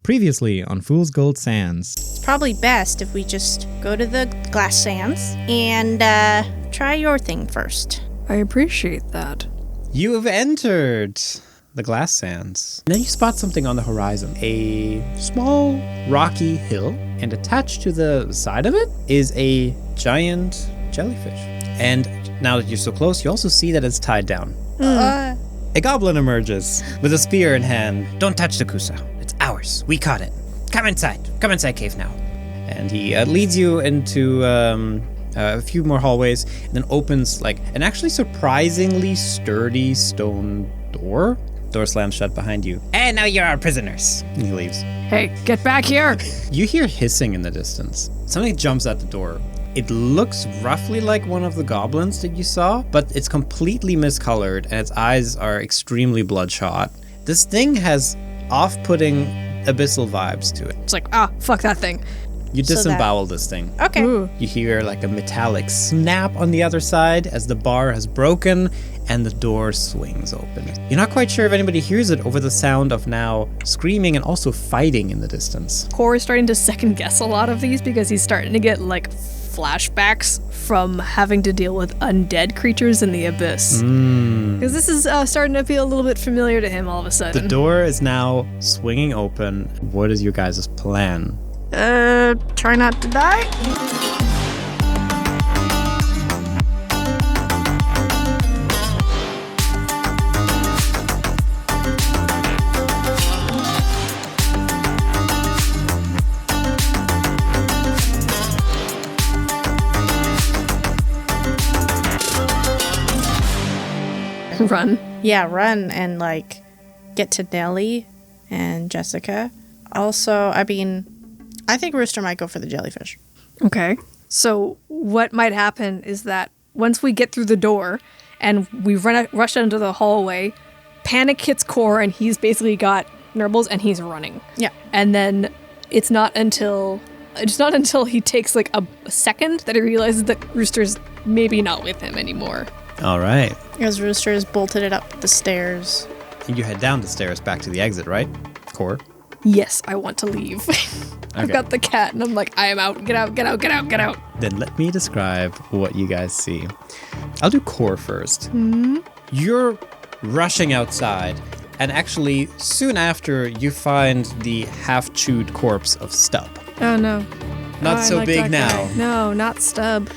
Previously on Fool's Gold Sands. It's probably best if we just go to the glass sands and try your thing first. I appreciate that. You have entered the glass sands. And then you spot something on the horizon. A small rocky hill, and attached to the side of it is a giant jellyfish. And now that you're so close, you also see that it's tied down. A goblin emerges with a spear in hand. Don't touch the cusa. It's ours. We caught it. Come inside. Come inside cave now. And he leads you into a few more hallways, and then opens like an actually surprisingly sturdy stone door. Door slams shut behind you. And now you're our prisoners. And he leaves. Hey, get back here! You hear hissing in the distance. Something jumps at the door. It looks roughly like one of the goblins that you saw, but it's completely miscolored and its eyes are extremely bloodshot. This thing has off-putting abyssal vibes to it. It's like, fuck that thing. You disembowel this thing. Okay. Ooh. You hear like a metallic snap on the other side as the bar has broken and the door swings open. You're not quite sure if anybody hears it over the sound of now screaming and also fighting in the distance. Core is starting to second guess a lot of these because he's starting to get like flashbacks from having to deal with undead creatures in the abyss. Because this is starting to feel a little bit familiar to him all of a sudden. The door is now swinging open. What is your guys' plan? Try not to die? Run. Yeah, run and like get to Nellie and Jessica. Also, I think Rooster might go for the jellyfish. Okay. So what might happen is that once we get through the door and we rush into the hallway, panic hits Core and he's basically got Nurbles and he's running. Yeah. And then it's not until he takes like a second that he realizes that Rooster's maybe not with him anymore. All right. Because Rooster has bolted it up the stairs. And you head down the stairs back to the exit, right? Core. Yes, I want to leave. I've Okay. got the cat and I'm like, I am out. Get out, get out, get out, get out. Then let me describe what you guys see. I'll do Core first. You're rushing outside, and actually, soon after, you find the half-chewed corpse of Stub. Oh no. Not I so like big that now. guy. No, not Stub.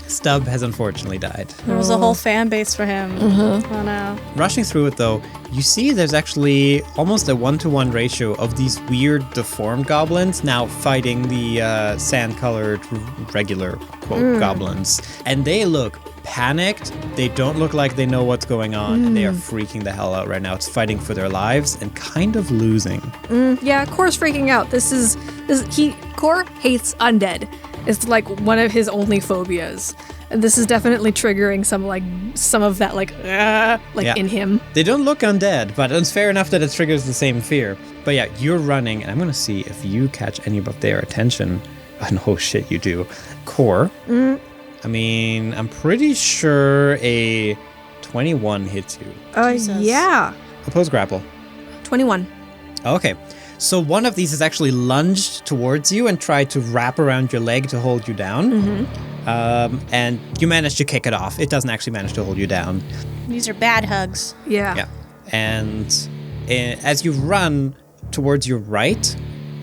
Stub has unfortunately died. There was a whole fan base for him. Oh no. Rushing through it, though, you see there's actually almost a 1-to-1 ratio of these weird deformed goblins now fighting the sand-colored regular, quote, goblins. And they look panicked. They don't look like they know what's going on, and they are freaking the hell out right now. It's fighting for their lives and kind of losing. Yeah, Core's freaking out. Core hates undead. It's like one of his only phobias. And this is definitely triggering some of that Yeah. in him. They don't look undead, but it's fair enough that it triggers the same fear. But yeah, you're running, and I'm going to see if you catch any of their attention. Oh, shit, you do. Core. I mean, I'm pretty sure a 21 hits you. Jesus. Yeah. Opposed grapple. 21. Okay. So one of these has actually lunged towards you and tried to wrap around your leg to hold you down. And you manage to kick it off. It doesn't actually manage to hold you down. These are bad hugs. Yeah. Yeah. And as you run towards your right,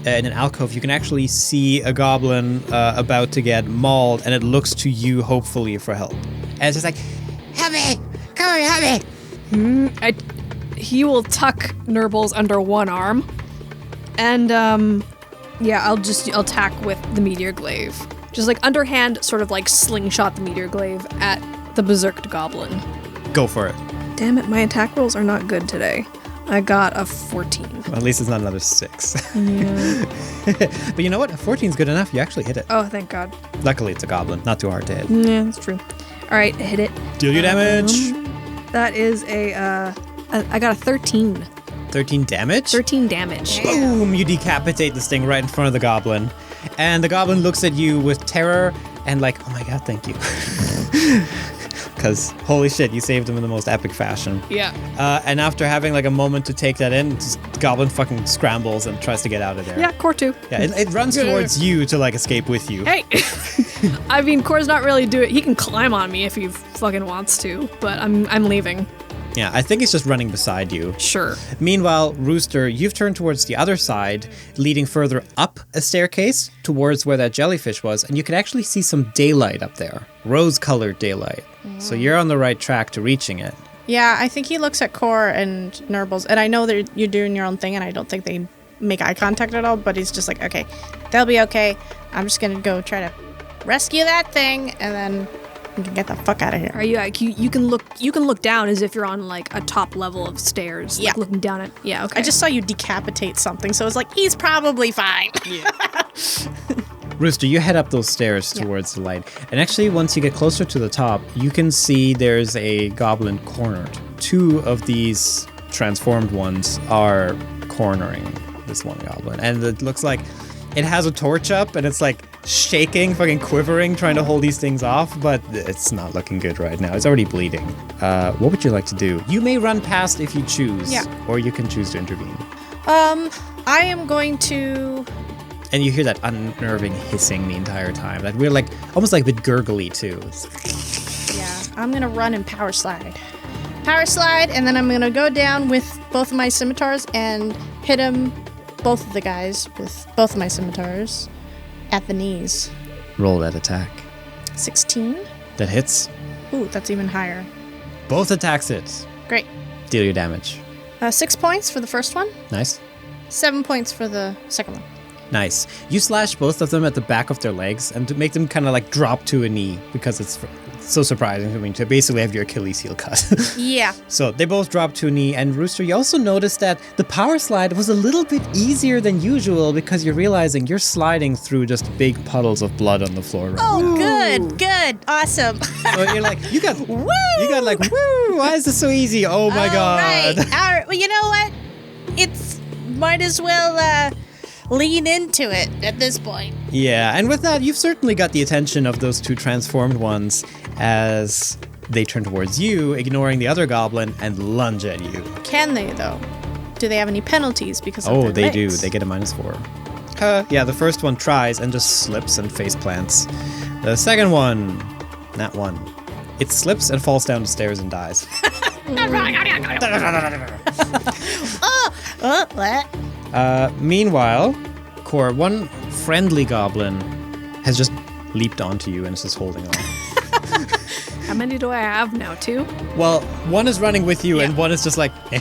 in an alcove, you can actually see a goblin about to get mauled, and it looks to you hopefully for help. And it's just like, help me! Come here, help me! He will tuck Nurbles under one arm. And, I'll attack with the Meteor Glaive. Just like underhand, sort of like slingshot the Meteor Glaive at the berserked goblin. Go for it. Damn it, my attack rolls are not good today. I got a 14. Well, at least it's not another 6. Yeah. But you know what? A 14 is good enough. You actually hit it. Oh, thank God. Luckily, it's a goblin. Not too hard to hit. Yeah, that's true. All right, I hit it. Deal your damage. That is I got a 13. 13 damage? 13 damage. Boom! You decapitate this thing right in front of the goblin. And the goblin looks at you with terror and like, oh my god, thank you. because holy shit, you saved him in the most epic fashion. Yeah. And after having like a moment to take that in, just goblin fucking scrambles and tries to get out of there. Yeah, Core 2. Yeah, it runs towards you to like escape with you. Hey! I mean, Core's not really he can climb on me if he fucking wants to, but I'm leaving. Yeah, I think he's just running beside you. Sure. Meanwhile, Rooster, you've turned towards the other side, leading further up a staircase towards where that jellyfish was, and you can actually see some daylight up there. Rose-colored daylight. So you're on the right track to reaching it. Yeah, I think he looks at Core and Nurbles, and I know that you're doing your own thing, and I don't think they make eye contact at all, but he's just like, okay, they'll be okay. I'm just gonna go try to rescue that thing, and then we can get the fuck out of here. Are you like you can look down as if you're on like a top level of stairs, Yeah. like looking down at okay. I just saw you decapitate something, so it's like, he's probably fine. Rooster, you head up those stairs towards the light. And actually, once you get closer to the top, you can see there's a goblin cornered. 2 of these transformed ones are cornering this one goblin. And it looks like it has a torch up and it's like shaking, fucking quivering, trying to hold these things off, but it's not looking good right now. It's already bleeding. What would you like to do? You may run past if you choose, or you can choose to intervene. I am going to... And you hear that unnerving hissing the entire time. That we're like, almost like a bit gurgly too. Yeah, I'm gonna run and power slide. Power slide, and then I'm gonna go down with both of my scimitars and hit him, both of the guys, with both of my scimitars at the knees. Roll that attack. 16. That hits. Ooh, that's even higher. Both attacks hit. Great. Deal your damage. 6 points for the first one. Nice. 7 points for the second one. Nice. You slash both of them at the back of their legs and to make them kind of like drop to a knee because it's so surprising. I mean, to basically have your Achilles heel cut. Yeah. So they both drop to a knee. And Rooster, you also noticed that the power slide was a little bit easier than usual because you're realizing you're sliding through just big puddles of blood on the floor. Right Oh, good. Awesome. So you're like, you got like, woo, why is this so easy? Oh my God. All right. Well, you know what? It's might as well lean into it at this point. Yeah, and with that, you've certainly got the attention of those 2 transformed ones as they turn towards you, ignoring the other goblin, and lunge at you. Can they, though? Do they have any penalties because of Oh, their they do. legs? They get a -4. Yeah, the first one tries and just slips and face plants. The second one, that one, it slips and falls down the stairs and dies. What? Meanwhile, Core, one friendly goblin has just leaped onto you and is just holding on. How many do I have now? 2? Well, one is running with you and one is just like, eh.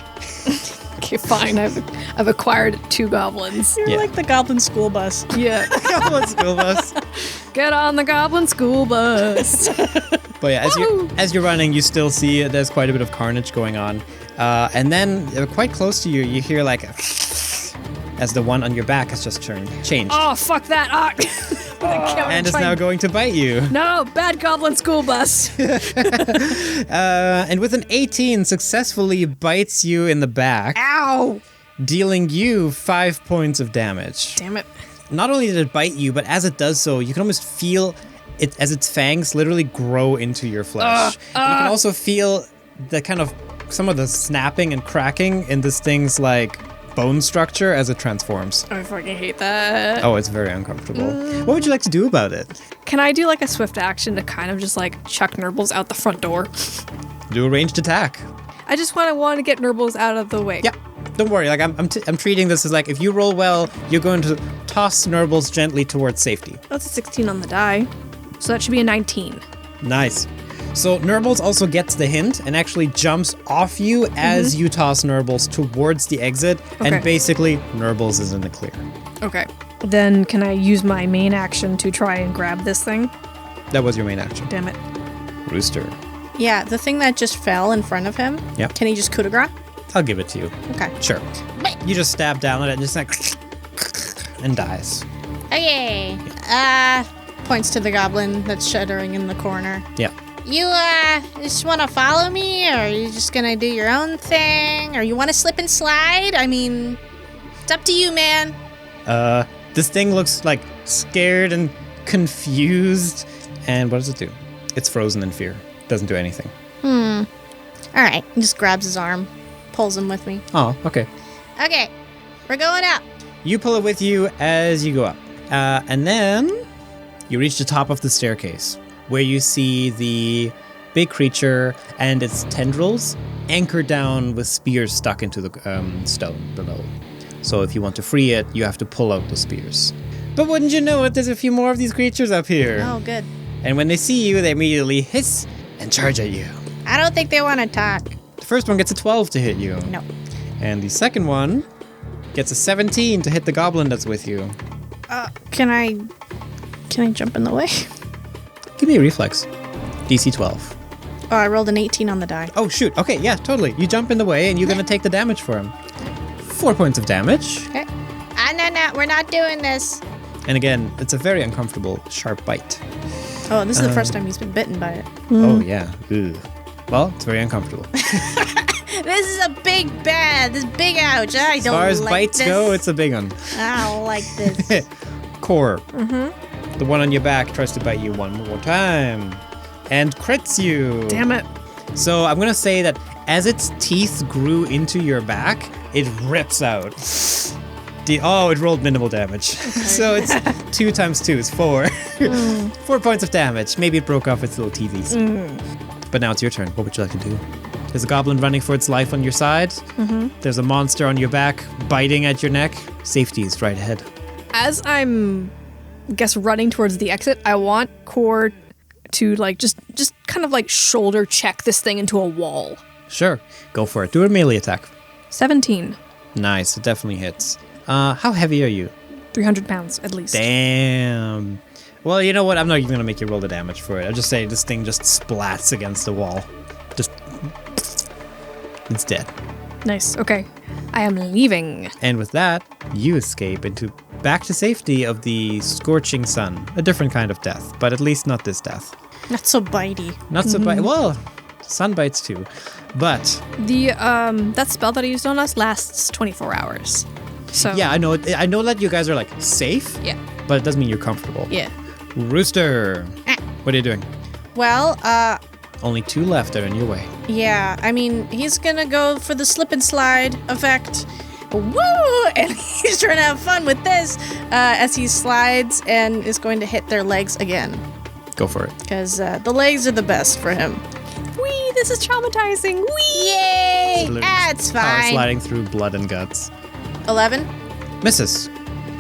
Okay, fine. I've acquired 2 goblins. You're like the goblin school bus. Yeah. Goblin school bus. Get on the goblin school bus. But yeah, as you're running, you still see there's quite a bit of carnage going on. And then quite close to you, you hear like as the one on your back has just changed. Oh, fuck that. And is now going to bite you. No, bad goblin school bus. And with an 18, successfully bites you in the back. Ow. Dealing you 5 points of damage. Damn it. Not only did it bite you, but as it does so, you can almost feel it as its fangs literally grow into your flesh. You can also feel the kind of some of the snapping and cracking in this thing's like bone structure as it transforms. I fucking hate that. Oh, it's very uncomfortable. What would you like to do about it? Can I do like a swift action to kind of just like chuck Nurbles out the front door? Do a ranged attack. I just want to get Nurbles out of the way. Yeah. Don't worry, like I'm treating this as like if you roll well, you're going to toss Nurbles gently towards safety. That's a 16 on the die. So that should be a 19. Nice. So Nurbles also gets the hint and actually jumps off you as you toss Nurbles towards the exit, Okay. and basically Nurbles is in the clear. Okay. Then can I use my main action to try and grab this thing? That was your main action. Damn it. Rooster. Yeah, the thing that just fell in front of him. Yep. Can he just coup de grace? I'll give it to you. Okay. Sure. You just stab down at it and just like and dies. Okay. Points to the goblin that's shuddering in the corner. Yeah. You, just want to follow me, or are you just gonna do your own thing? Or you want to slip and slide? I mean, it's up to you, man. This thing looks like scared and confused. And what does it do? It's frozen in fear. Doesn't do anything. All right. He just grabs his arm, pulls him with me. Oh, okay. Okay, we're going up. You pull it with you as you go up. And then you reach the top of the staircase, where you see the big creature and its tendrils anchored down with spears stuck into the stone below. So if you want to free it, you have to pull out the spears. But wouldn't you know it, there's a few more of these creatures up here. Oh, good. And when they see you, they immediately hiss and charge at you. I don't think they want to talk. The first one gets a 12 to hit you. No. And the second one gets a 17 to hit the goblin that's with you. Can I jump in the way? Give me a reflex. DC 12. Oh, I rolled an 18 on the die. Oh, shoot. Okay, yeah, totally. You jump in the way, and you're going to take the damage for him. 4 points of damage. Okay. No, we're not doing this. And again, it's a very uncomfortable, sharp bite. Oh, this is the first time he's been bitten by it. Oh, yeah. Ugh. Well, it's very uncomfortable. This is a big bad. This big ouch. I don't like this. As far as bites go, it's a big one. I don't like this. Core. The one on your back tries to bite you one more time. And crits you. Damn it. So I'm going to say that as its teeth grew into your back, it rips out. It rolled minimal damage. Okay. So it's 2 times 2 is 4. 4 points of damage. Maybe it broke off its little teethies. But now it's your turn. What would you like to do? There's a goblin running for its life on your side. There's a monster on your back biting at your neck. Safety is right ahead. As I'm, running towards the exit, I want Core to just kind of shoulder check this thing into a wall. Sure. Go for it. Do a melee attack. 17. Nice. It definitely hits. How heavy are you? 300 pounds, at least. Damn. Well, you know what? I'm not even going to make you roll the damage for it. I'll just say this thing just splats against the wall. It's dead. Nice. Okay. I am leaving. And with that, you escape back to safety of the scorching sun. A different kind of death, but at least not this death. Not so bitey. Not so bitey. Well, sun bites too. But the that spell that I used on us lasts 24 hours. So yeah, I know that you guys are safe. Yeah. But it doesn't mean you're comfortable. Yeah. Rooster. What are you doing? Well, Only 2 left are in your way. yeah, I mean, he's gonna go for the slip and slide effect. Woo! And he's trying to have fun with this as he slides and is going to hit their legs again. Go for it. Because the legs are the best for him. Whee! This is traumatizing. Whee! Yay! That's Power fine. sliding through blood and guts. 11, Misses.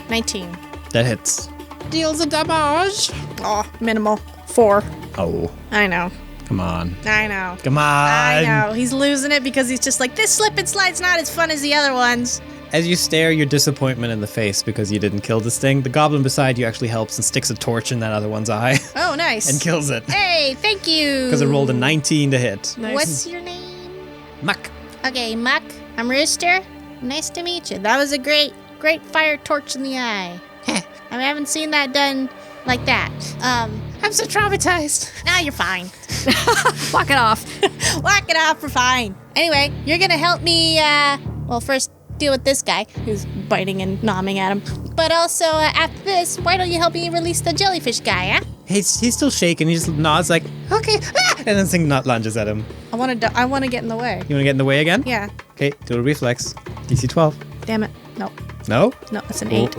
19. That hits. Deals a damage. Oh, minimal. 4. Oh, I know. come on. I know. Come on. I know. He's losing it because he's just this slip and slide's not as fun as the other ones. As you stare your disappointment in the face because you didn't kill this thing, the goblin beside you actually helps and sticks a torch in that other one's eye Oh, nice. and kills it. Hey, thank you. Because it rolled a 19 to hit. Nice. What's your name? Muck. Okay, Muck. I'm Rooster. Nice to meet you. That was a great fire torch in the eye. I haven't seen that done like that. I'm so traumatized. Nah, you're fine. Walk it off. Walk it off, we're fine. Anyway, you're gonna help me, first deal with this guy who's biting and nomming at him. But also, after this, why don't you help me release the jellyfish guy, huh? He's still shaking. He just nods okay. Ah! And then this thing lunges at him. I want to get in the way. You want to get in the way again? Yeah. Okay, do a reflex. DC 12. Damn it. No. No? No, it's an 8.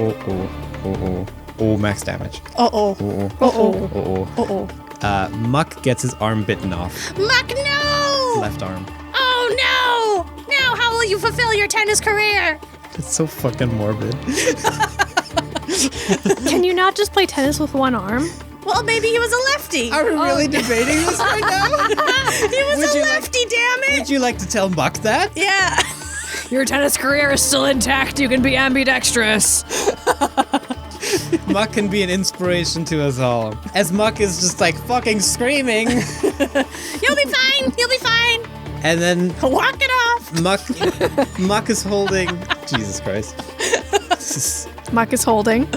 Oh, max damage. Uh-oh. Oh. Uh-oh. Muck gets his arm bitten off. Muck, no! Left arm. Oh, no! Now, how will you fulfill your tennis career? It's so fucking morbid. Can you not just play tennis with one arm? Well, maybe he was a lefty. Are we really debating this right now? He was a lefty, damn it! Would you like to tell Muck that? Yeah. Your tennis career is still intact. You can be ambidextrous. Muck can be an inspiration to us all. As Muck is just fucking screaming. You'll be fine. You'll be fine. And then Walk it off. Muck is holding. Jesus Christ. Muck is holding.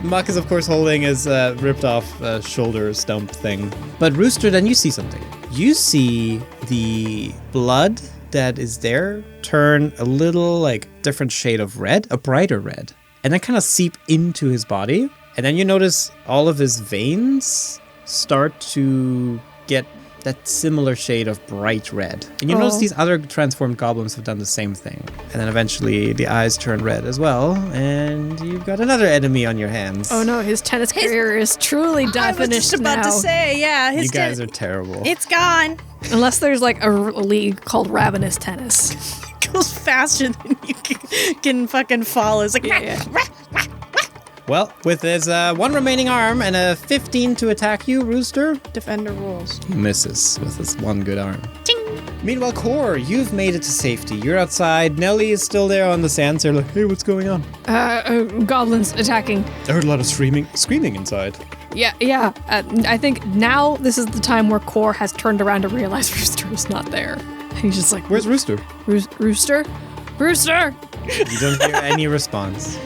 Muck is of course holding his ripped off shoulder stump thing. But Rooster, then you see something. You see the blood that is there turn a little different shade of red, a brighter red, and then kind of seep into his body. And then you notice all of his veins start to get that similar shade of bright red. And you notice these other transformed goblins have done the same thing. And then eventually the eyes turn red as well, and you've got another enemy on your hands. Oh no, his tennis career is truly done. I was just about to say, yeah. You guys are terrible. It's gone. Unless there's like a league called Ravenous Tennis. It goes faster than you can fucking follow. It's like, Well, with his one remaining arm and a 15 to attack you, Rooster, defender rules. he misses with his one good arm. Ting. Meanwhile, Core, you've made it to safety. You're outside. Nelly is still there on the sands. They're like, hey, what's going on? Goblins attacking. I heard a lot of screaming inside. Yeah. I think now this is the time where Core has turned around to realize Rooster is not there. And he's just like, Where's Rooster? Rooster? Rooster! You don't hear any response.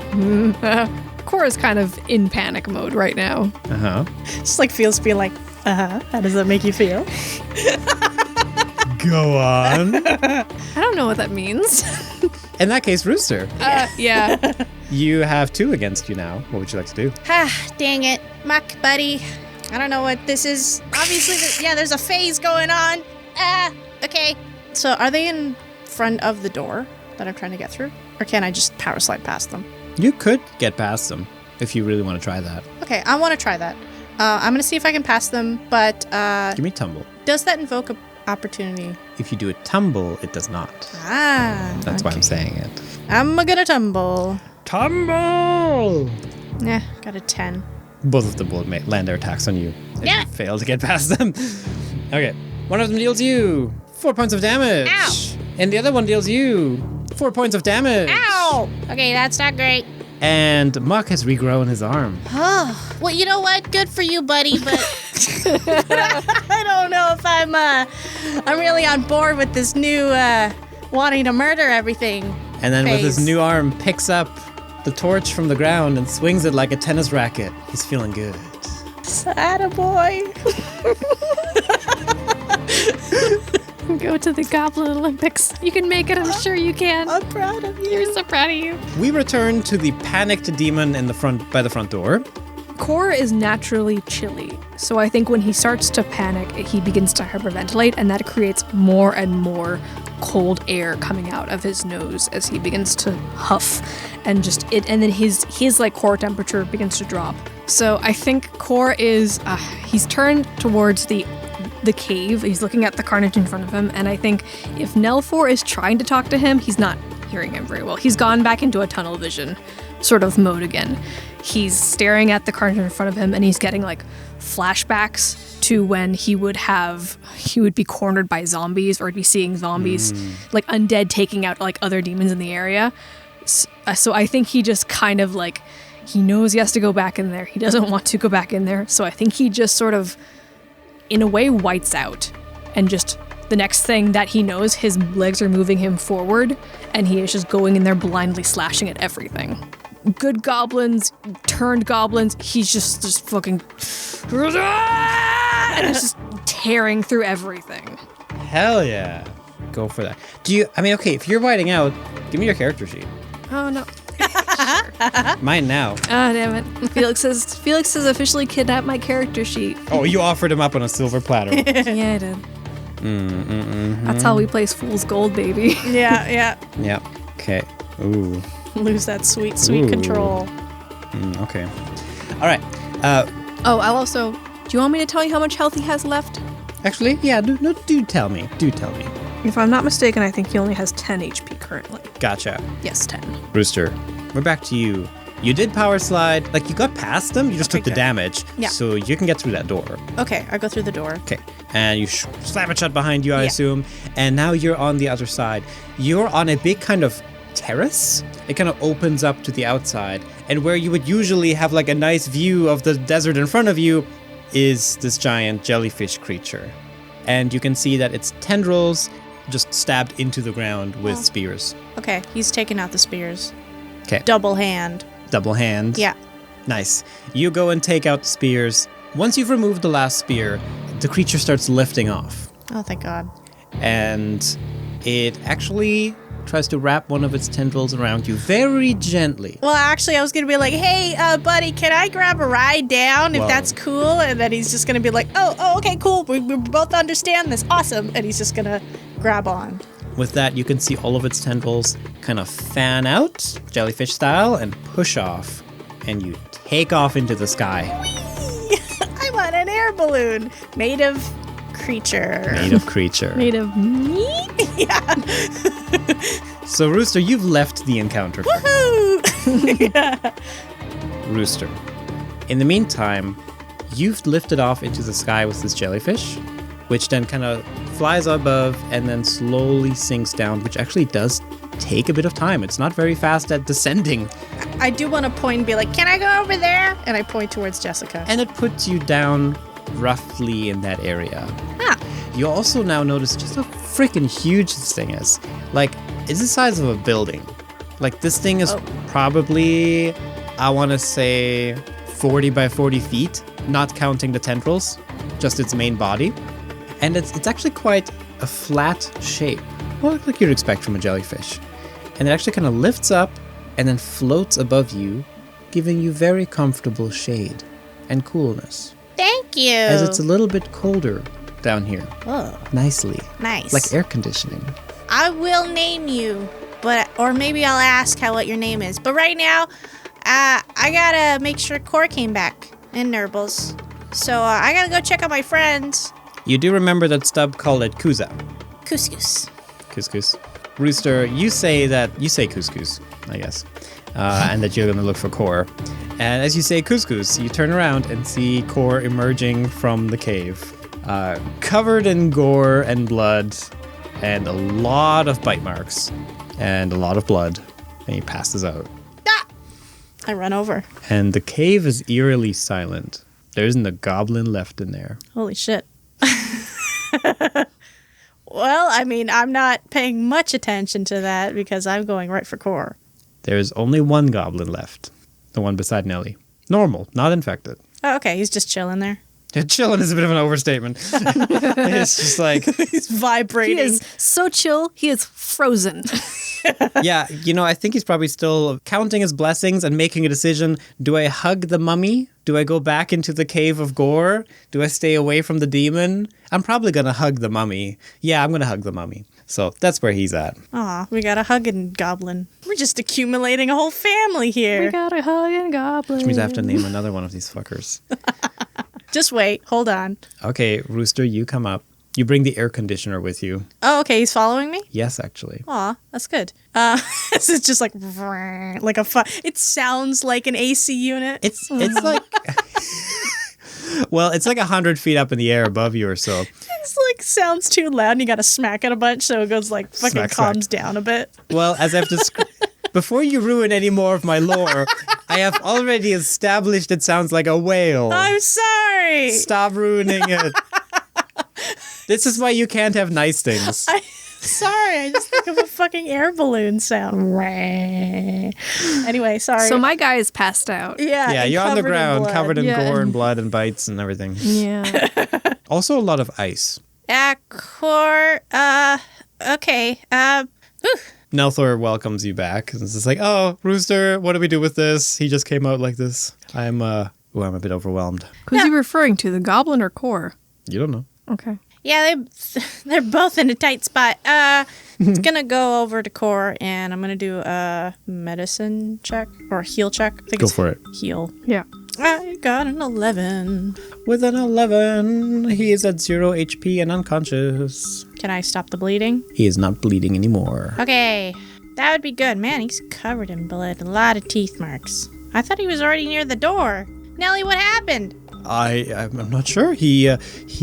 Core is kind of in panic mode right now. Uh-huh. Just like feels being like, how does that make you feel? Go on. I don't know what that means. In that case, Rooster, Yeah. you have 2 against you now. What would you like to do? Dang it. Muck, buddy. I don't know what this is. Obviously, there's a phase going on. Okay. So are they in front of the door that I'm trying to get through? Or can I just power slide past them? You could get past them if you really want to try that. Okay, I want to try that. I'm going to see if I can pass them, but Give me tumble. does that invoke an opportunity? If you do a tumble, it does not. That's why I'm Okay. saying it. I'm gonna tumble. Tumble! Yeah, got a 10. Both of them will land their attacks on you. If Yeah. you fail to get past them. Okay. One of them deals you 4 points of damage. Ow. And the other one deals you 4 points of damage. Ow! Okay, that's not great. And Muck has regrown his arm. Oh, well, you know what? Good for you, buddy, but I don't know if I'm really on board with this new wanting to murder everything. And then with his phase. new arm, picks up the torch from the ground and swings it like a tennis racket. He's feeling good. Attaboy. Go to the Goblin Olympics. You can make it, I'm sure you can. I'm proud of you. We're so proud of you. We return to the panicked demon in the front by the front door. Core is naturally chilly, so I think when he starts to panic, he begins to hyperventilate, and that creates more and more cold air coming out of his nose as he begins to huff, and then his like core temperature begins to drop. So I think Core is he's turned towards the cave. He's looking at the carnage in front of him, and I think if Nelfor is trying to talk to him, he's not hearing him very well. He's gone back into a tunnel vision sort of mode again. He's staring at the carnage in front of him, and he's getting like flashbacks to when he would be cornered by zombies, or be seeing zombies like undead taking out like other demons in the area. So I think he just kind of like, he knows he has to go back in there. He doesn't want to go back in there. So I think he just sort of, in a way, whites out, and just the next thing that he knows, his legs are moving him forward, and he is just going in there blindly slashing at everything. Good goblins, turned goblins, he's just fucking and it's just tearing through everything. Hell yeah. Go for that. Okay, if you're whiting out, give me your character sheet. Oh no. Mine now. Ah, damn it. Felix has officially kidnapped my character sheet. Oh, you offered him up on a silver platter. Yeah, I did. That's how we place Fool's Gold, baby. Yeah. Yeah. Okay. Ooh. Lose that sweet Ooh. control. Okay. All right. Oh, I'll also... Do you want me to tell you how much health he has left? Actually, yeah. Do tell me. Do tell me. If I'm not mistaken, I think he only has 10 HP currently. Gotcha. Yes, 10. Rooster, we're back to you. You did power slide. Like, you got past them. You just took the good. damage. Yeah. So you can get through that door. Okay, I go through the door. Okay. And you slam it shut behind you, I Yeah. assume. And now you're on the other side. You're on a big kind of terrace. It kind of opens up to the outside. And where you would usually have like a nice view of the desert in front of you is this giant jellyfish creature. And you can see that its tendrils just stabbed into the ground with spears. Okay, he's taking out the spears. Okay. Double hand. Double hand. Yeah. Nice. You go and take out the spears. Once you've removed the last spear, the creature starts lifting off. Oh, thank God. And it actually tries to wrap one of its tendrils around you very gently. Well, actually, I was going to be like, hey, buddy, can I grab a ride down if Whoa. that's cool? And then he's just going to be like, oh, okay, cool. We both understand this. Awesome. And he's just going to grab on. With that, you can see all of its tendrils kind of fan out, jellyfish style, and push off. And you take off into the sky. I'm on an air balloon made of creature. Made of creature. Made of meat? Yeah. So, Rooster, you've left the encounter. Woohoo! Yeah. Rooster. In the meantime, you've lifted off into the sky with this jellyfish, which then kind of flies above and then slowly sinks down, which actually does take a bit of time. It's not very fast at descending. I do want to point and be like, can I go over there? And I point towards Jessica. And it puts you down roughly in that area. Ah. You also now notice just how freaking huge this thing is. Like, it's the size of a building. Like, this thing is probably, I want to say, 40 by 40 feet, not counting the tendrils, just its main body. And it's actually quite a flat shape, well, like you'd expect from a jellyfish. And it actually kind of lifts up and then floats above you, giving you very comfortable shade and coolness. Thank you. As it's a little bit colder down here. Oh, Nicely. nice. Like air conditioning. I will name you, or maybe I'll ask what your name is. But right now, I gotta make sure Core came back and Nurbles. So I gotta go check on my friends. You do remember that Stub called it cusa. Couscous. Couscous. Rooster, you say couscous, I guess. And that you're going to look for Core. And as you say couscous, you turn around and see Core emerging from the cave. Covered in gore and blood and a lot of bite marks and a lot of blood. And he passes out. Ah! I run over. And the cave is eerily silent. There isn't a goblin left in there. Holy shit. Well, I mean, I'm not paying much attention to that because I'm going right for Core. There's only one goblin left. The one beside Nelly. Normal, not infected. Oh, okay, he's just chilling there. Chilling is a bit of an overstatement. It's just like... He's vibrating. He is so chill, he is frozen. Yeah, I think he's probably still counting his blessings and making a decision. Do I hug the mummy? Do I go back into the cave of gore? Do I stay away from the demon? I'm probably going to hug the mummy. Yeah, I'm going to hug the mummy. So that's where he's at. Aw, we got a hugging goblin. We're just accumulating a whole family here. We got a hugging goblin. Which means I have to name another one of these fuckers. Just wait, hold on. Okay, Rooster, you come up. You bring the air conditioner with you. Oh, okay, he's following me? Yes, actually. Aw, that's good. This is just like a it sounds like an AC unit. It's like... Well, it's like 100 feet up in the air above you or so. It's like sounds too loud and you gotta smack it a bunch so it goes like fucking Smack, calms smack. down a bit. Well, as I've before you ruin any more of my lore, I have already established it sounds like a whale. I'm sorry. Stop ruining it. This is why you can't have nice things. Sorry, I just think of a fucking air balloon sound. Anyway, sorry. So my guy is passed out. Yeah, Yeah, and you're on the covered in ground, blood. covered in Yeah, gore and and- blood and bites and everything. Yeah. Also a lot of ice. Core, okay, Nelthor welcomes you back. And it's just like, oh, Rooster, what do we do with this? He just came out like this. I'm a bit overwhelmed. Who's he referring to, the goblin or Core? You don't know. Okay. yeah, they're both in a tight spot. It's gonna go over to Core and I'm gonna do a medicine check or heal check. I think Go it's for it. Heal. Yeah. I got an 11. With an 11, he is at 0 HP and unconscious. Can I stop the bleeding? He is not bleeding anymore. Okay, that would be good. Man, he's covered in blood. A lot of teeth marks. I thought he was already near the door. Nelly, what happened? I'm not sure. He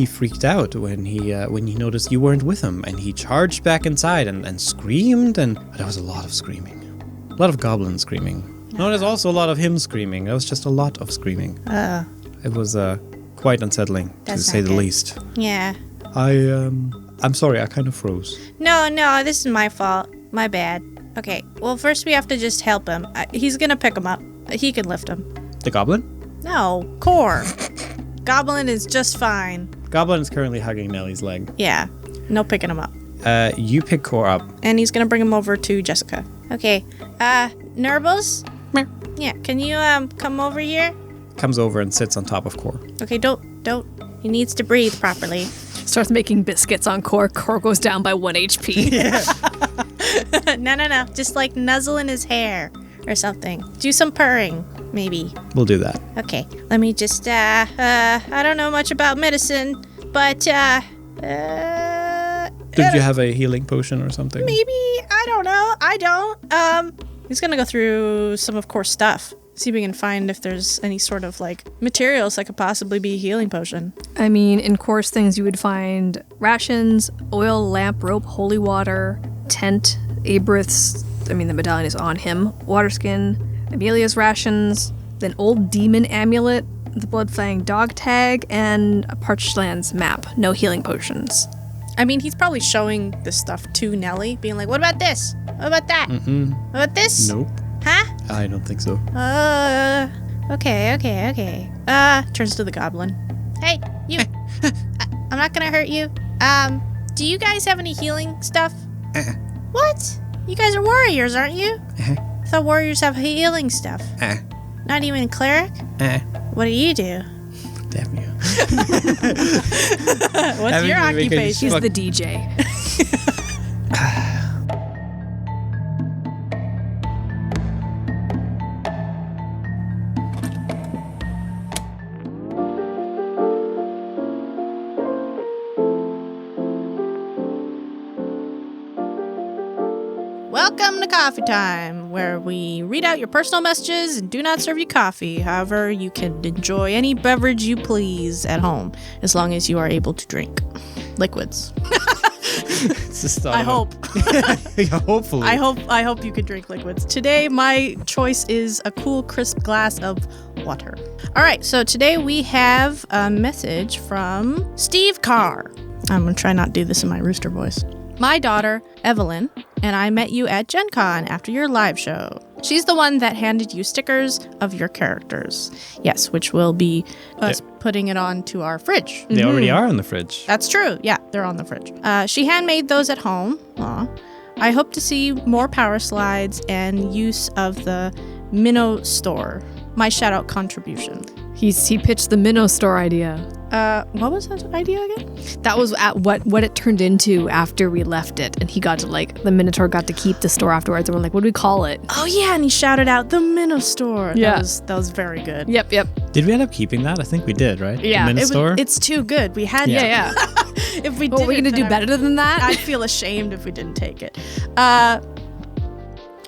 freaked out when he noticed you weren't with him, and he charged back inside and screamed, and there was a lot of screaming. A lot of goblins screaming. No, there's also a lot of him screaming. There was just a lot of screaming. It was quite unsettling, to That's say not the good. least. Yeah. I'm sorry, I kind of froze. No, this is my fault. My bad. Okay, well, first we have to just help him. He's gonna pick him up. He can lift him. The goblin? No, Core. Goblin is just fine. Goblin is currently hugging Nelly's leg. Yeah, no picking him up. You pick Core up. And he's gonna bring him over to Jessica. Okay. Nurbles? Yeah, can you come over here? Comes over and sits on top of Core. Okay, don't. He needs to breathe properly. Starts making biscuits on Core. Core goes down by 1 HP. No. Just like nuzzle in his hair or something. Do some purring, maybe. We'll do that. Okay, let me just, I don't know much about medicine, but, Did you have a healing potion or something? maybe, I don't know. I don't. He's gonna go through some of Core's stuff. See if we can find if there's any sort of, like, materials that could possibly be a healing potion. I mean, in Core's things, you would find rations, oil, lamp, rope, holy water, tent, Abrith's, the medallion is on him, water skin, Amelia's rations, then old demon amulet, the blood-flying dog tag, and a parched lands map. No healing potions. I mean, he's probably showing this stuff to Nelly, being like, what about this? What about that? Mm-mm. What about this? Nope. Huh? I don't think so. Okay. Turns to the goblin. Hey, you. I'm not gonna hurt you. Do you guys have any healing stuff? What? You guys are warriors, aren't you? I thought warriors have healing stuff. Not even a cleric? What do you do? Damn you. What's your occupation? He's the DJ. Welcome to Coffee Time, where we read out your personal messages and do not serve you coffee. However, you can enjoy any beverage you please at home, as long as you are able to drink liquids. It's just I hope. Yeah, hopefully. I hope you can drink liquids. Today, my choice is a cool, crisp glass of water. All right, so today we have a message from Steve Carr. I'm going to try not to do this in my rooster voice. My daughter, Evelyn, and I met you at Gen Con after your live show. She's the one that handed you stickers of your characters. Yes, which will be us putting it onto our fridge. They already are on the fridge. That's true. Yeah, they're on the fridge. She handmade those at home. Aw. I hope to see more power slides and use of the Minnow store. My shout-out contribution. He pitched the Minnow store idea. What was that idea again? That was at what it turned into after we left it, and he got to the Minotaur got to keep the store afterwards. And we're like, what do we call it? Oh yeah, and he shouted out the Minnow store. Yeah, that was very good. Yep. Did we end up keeping that? I think we did, right? Yeah, the store. It's too good. We had yeah. If we Well, are we gonna do better than that? I'd feel ashamed if we didn't take it. I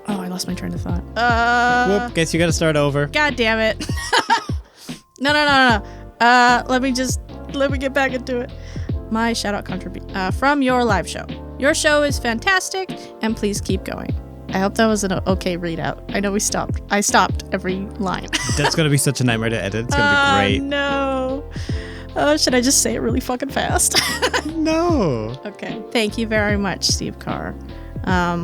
lost my train of thought. Whoop! Guess you got to start over. God damn it! No. Let me get back into it. My shout out contribution from your live show. Your show is fantastic, and please keep going. I hope that was an okay readout. I know I stopped every line. That's gonna be such a nightmare to edit. It's gonna be great. No. Should I just say it really fucking fast? No. Okay. Thank you very much, Steve Carr.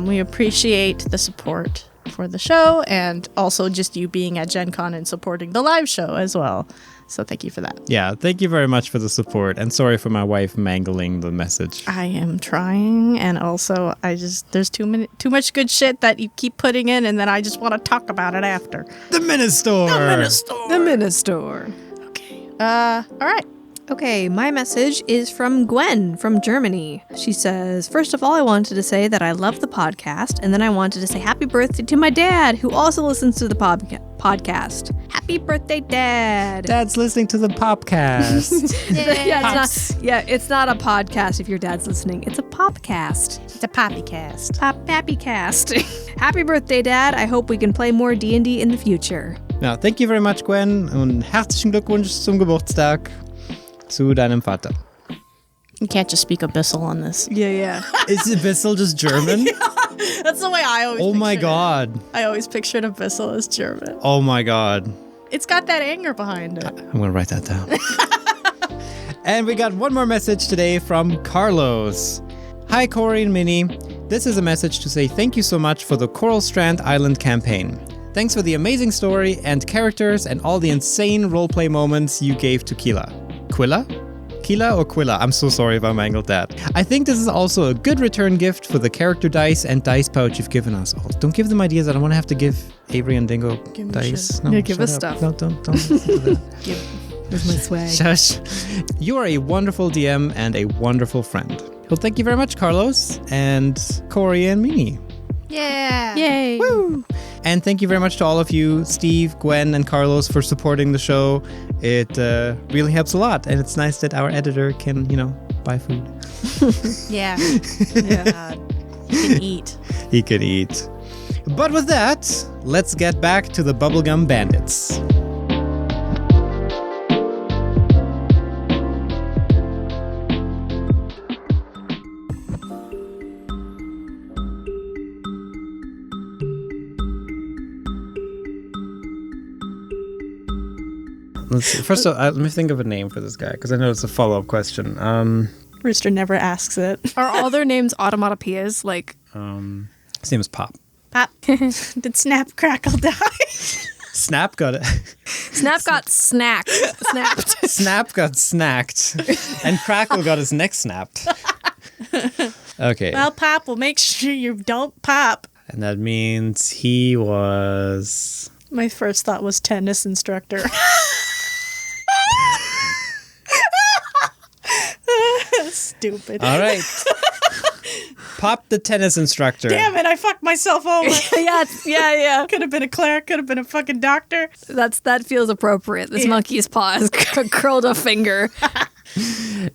We appreciate the support for the show, and also just you being at Gen Con and supporting the live show as well. So thank you for that. Yeah, thank you very much for the support, and sorry for my wife mangling the message. I am trying, and also there's too much good shit that you keep putting in, and then I just want to talk about it after. The Ministore. The Ministore. Okay. All right. Okay, my message is from Gwen from Germany. She says, first of all, I wanted to say that I love the podcast, and then I wanted to say happy birthday to my dad, who also listens to the podcast. Happy birthday, Dad! Dad's listening to the popcast. It's not a podcast if your dad's listening. It's a popcast. It's a poppycast. A pappycast. Happy birthday, Dad. I hope we can play more D&D in the future. Ja, thank you very much, Gwen, und herzlichen Glückwunsch zum Geburtstag. Zu deinem Vater. You can't just speak Abyssal on this. Yeah. Is Abyssal just German? That's the way I always Oh my pictured god. it. I always pictured Abyssal as German. Oh my god. It's got that anger behind it. I'm gonna write that down. And we got one more message today from Carlos. Hi, Corey and Minnie. This is a message to say thank you so much for the Coral Strand Island campaign. Thanks for the amazing story and characters and all the insane roleplay moments you gave to Quilla. Aquila or Quilla? I'm so sorry if I mangled that. I think this is also a good return gift for the character dice and dice pouch you've given us. Oh, don't give them ideas. I don't want to have to give Avery and Dingo dice. No, Yeah, give us shut up. stuff. No, don't listen to that. Where's my swag? Shush. You are a wonderful DM and a wonderful friend. Well, thank you very much, Carlos, and Corey and Mimi. Yeah. Yay. Woo! And thank you very much to all of you, Steve, Gwen, and Carlos, for supporting the show. It really helps a lot, and it's nice that our editor can, buy food. Yeah. Yeah. You can eat. He can eat. But with that, let's get back to the Bubblegum Bandits. Let's see. First of all, let me think of a name for this guy, because I know it's a follow-up question. Rooster never asks it. Are all their names automatopoeias? Like, His name is Pop. Pop. Did Snap Crackle die? Snap got it. Snap got snapped. Snap got snacked, and Crackle got his neck snapped. Okay. Well, Pop, we'll make sure you don't pop. And that means he was... My first thought was tennis instructor. Stupid. All right. Pop the tennis instructor. Damn it, I fucked myself over. Yeah. Could have been a cleric, could have been a fucking doctor. That feels appropriate. This monkey's paw has curled a finger.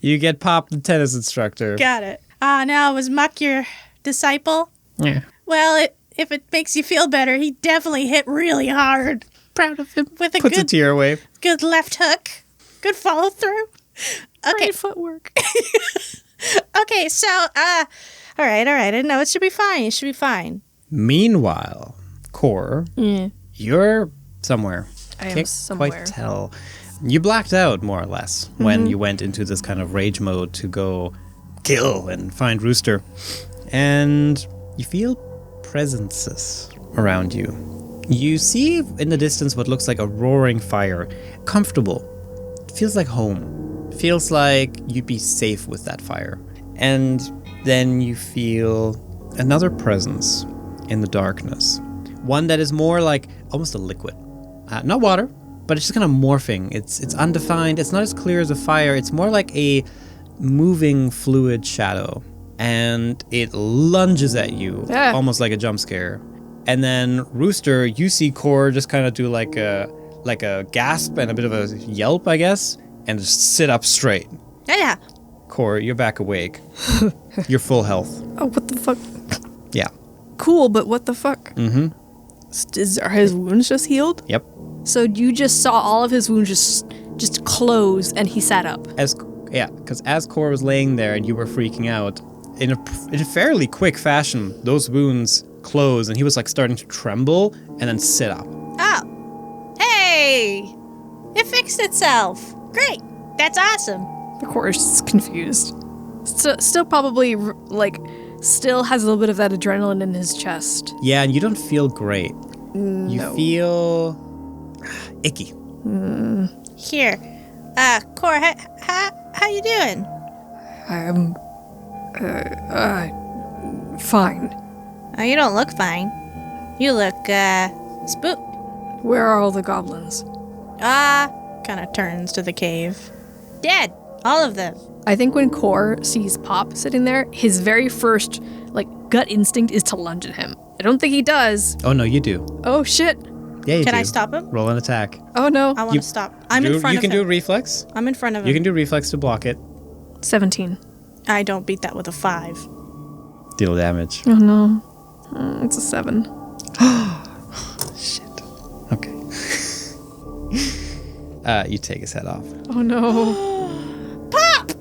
You get Pop the tennis instructor. Got it. Now, was Muck your disciple? Yeah. Well, if it makes you feel better, he definitely hit really hard. Proud of him. With a Puts a good, tear away. good left hook. Good follow through. Okay. Great footwork. Okay, so, all right. No, it should be fine. It should be fine. Meanwhile, Core, you're somewhere. I am Can't somewhere. quite tell. You blacked out, more or less, when you went into this kind of rage mode to go kill and find Rooster. And you feel presences around you. You see in the distance what looks like a roaring fire. Comfortable. It feels like home. Feels like you'd be safe with that fire. And then you feel another presence in the darkness. One that is more like almost a liquid. Not water, but it's just kind of morphing. It's undefined. It's not as clear as a fire. It's more like a moving fluid shadow. And it lunges at you, almost like a jump scare. And then Rooster, you see Core just kind of do like a gasp and a bit of a yelp, I guess, and just sit up straight. Yeah. Core, you're back awake. You're full health. Oh, what the fuck? Yeah. Cool, but what the fuck? Mm-hmm. Are his wounds just healed? Yep. So you just saw all of his wounds just close, and he sat up. Because as Core was laying there and you were freaking out, in a fairly quick fashion, those wounds closed, and he was like starting to tremble and then sit up. Oh. Hey! It fixed itself. Great. That's awesome. The core is just confused. Still probably, still has a little bit of that adrenaline in his chest. Yeah, and you don't feel great. You feel icky. Here. Core, how you doing? I'm, fine. Oh, you don't look fine. You look, spooked. Where are all the goblins? Kind of turns to the cave. Dead. All of them. I think when Core sees Pop sitting there, his very first, gut instinct is to lunge at him. I don't think he does. Oh, no, you do. Oh, shit. Yeah, you Can do. I stop him? Roll an attack. Oh, no. I want to stop. I'm in front of him. You can do a reflex. I'm in front of him. You can do reflex to block it. 17. I don't beat that with a 5. Deal damage. Oh, no. It's a 7. Shit. Okay. You take his head off. Oh, no. Pop!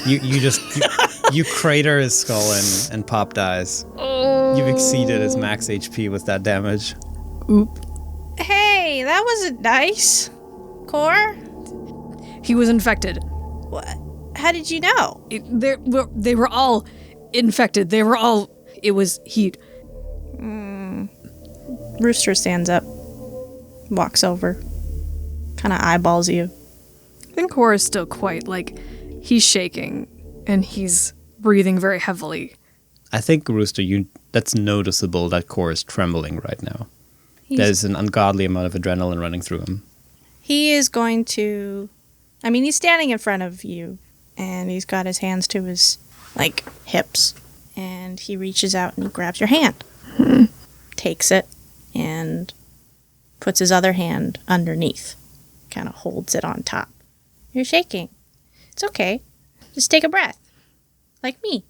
You crater his skull and Pop dies. Oh. You've exceeded his max HP with that damage. Oop. Hey, that wasn't nice. Core? He was infected. What? How did you know? They were all infected. It was heat. Rooster stands up. Walks over. Kind of eyeballs you. I think Core is still quite, He's shaking, and he's breathing very heavily. I think, Rooster, that's noticeable that Core is trembling right now. There's an ungodly amount of adrenaline running through him. He is going to... I mean, he's standing in front of you, and he's got his hands to his, hips. And he reaches out and he grabs your hand. Takes it, and puts his other hand underneath. Kind of holds it on top. You're shaking. It's okay. Just take a breath. Like me.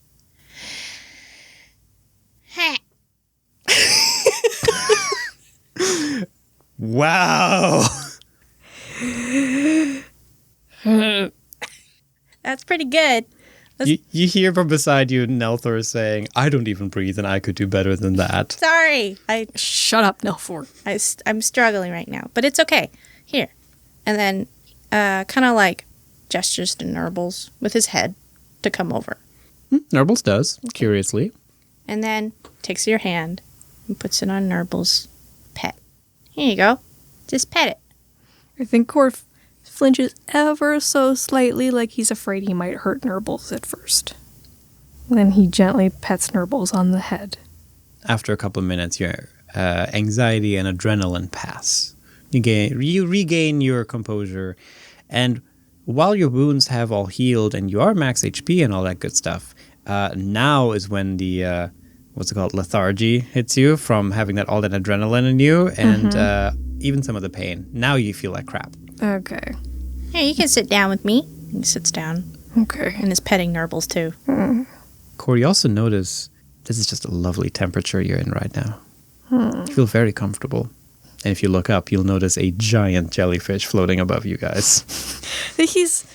Wow! That's pretty good. You hear from beside you Nelthor saying, I don't even breathe and I could do better than that. Sorry. Shut up, Nelfor. I'm struggling right now, but it's okay. Here. And then kind of gestures to Nurbles with his head to come over. Nurbles does, curiously. And then takes your hand and puts it on Nurbles' pet. Here you go. Just pet it. I think Corf flinches ever so slightly, like he's afraid he might hurt Nurbles at first. Then he gently pets Nurbles on the head. After a couple of minutes, your anxiety and adrenaline pass. You regain your composure, and while your wounds have all healed and you are max HP and all that good stuff, now is when the lethargy hits you from having all that adrenaline in you, and even some of the pain. Now you feel like crap. Okay. Here, you can sit down with me. He sits down. Okay. And is petting Nurbles too. Corey, you also notice this is just a lovely temperature you're in right now. You feel very comfortable. And if you look up, you'll notice a giant jellyfish floating above you guys. He's